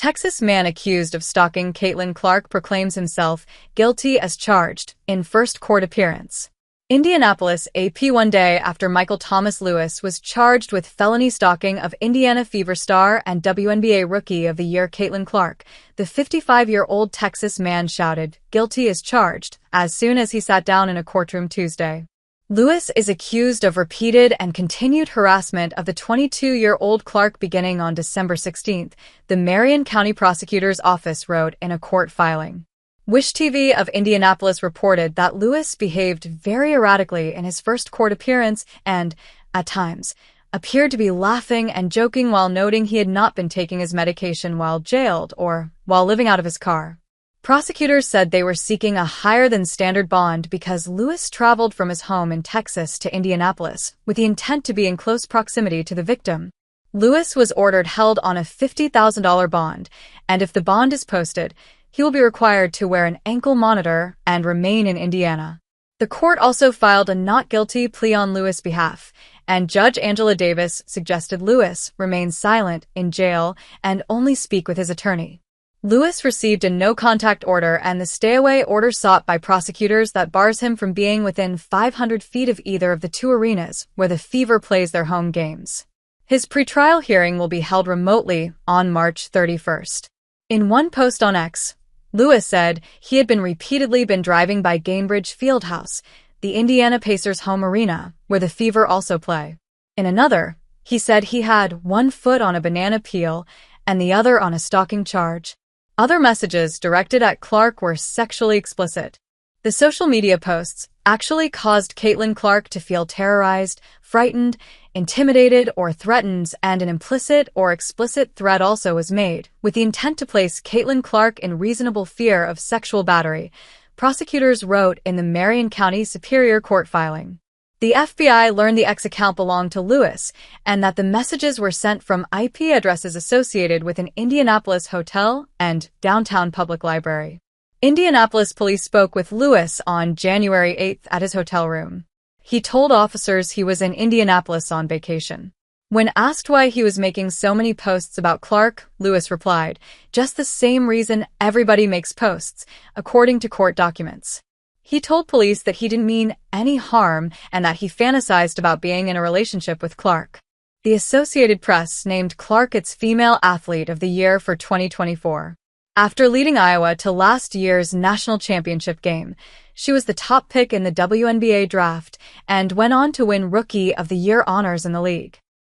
Texas man accused of stalking Caitlin Clark proclaims himself guilty as charged in first court appearance. Indianapolis AP one day after Michael Thomas Lewis was charged with felony stalking of Indiana Fever star and WNBA Rookie of the Year Caitlin Clark, the 55-year-old Texas man shouted, "Guilty as charged," as soon as he sat down in a courtroom Tuesday. Lewis is accused of repeated and continued harassment of the 22-year-old Clark beginning on December 16, the Marion County Prosecutor's Office wrote in a court filing. Wish TV of Indianapolis reported that Lewis behaved very erratically in his first court appearance and, at times, appeared to be laughing and joking while noting he had not been taking his medication while jailed or while living out of his car. Prosecutors said they were seeking a higher-than-standard bond because Lewis traveled from his home in Texas to Indianapolis with the intent to be in close proximity to the victim. Lewis was ordered held on a $50,000 bond, and if the bond is posted, he will be required to wear an ankle monitor and remain in Indiana. The court also filed a not guilty plea on Lewis' behalf, and Judge Angela Davis suggested Lewis remain silent in jail and only speak with his attorney. Lewis received a no-contact order and the stay-away order sought by prosecutors that bars him from being within 500 feet of either of the two arenas where the Fever plays their home games. His pretrial hearing will be held remotely on March 31st. In one post on X, Lewis said he had repeatedly been driving by Gainbridge Fieldhouse, the Indiana Pacers' home arena, where the Fever also play. In another, he said he had one foot on a banana peel and the other on a stalking charge. Other messages directed at Clark were sexually explicit. The social media posts actually caused Caitlin Clark to feel terrorized, frightened, intimidated, or threatened, and an implicit or explicit threat also was made, with the intent to place Caitlin Clark in reasonable fear of sexual battery, prosecutors wrote in the Marion County Superior Court filing. The FBI learned the X account belonged to Lewis and that the messages were sent from IP addresses associated with an Indianapolis hotel and downtown public library. Indianapolis police spoke with Lewis on January 8 at his hotel room. He told officers he was in Indianapolis on vacation. When asked why he was making so many posts about Clark, Lewis replied, "Just the same reason everybody makes posts," according to court documents. He told police that he didn't mean any harm and that he fantasized about being in a relationship with Clark. The Associated Press named Clark its Female Athlete of the Year for 2024. After leading Iowa to last year's national championship game, she was the top pick in the WNBA draft and went on to win Rookie of the Year honors in the league.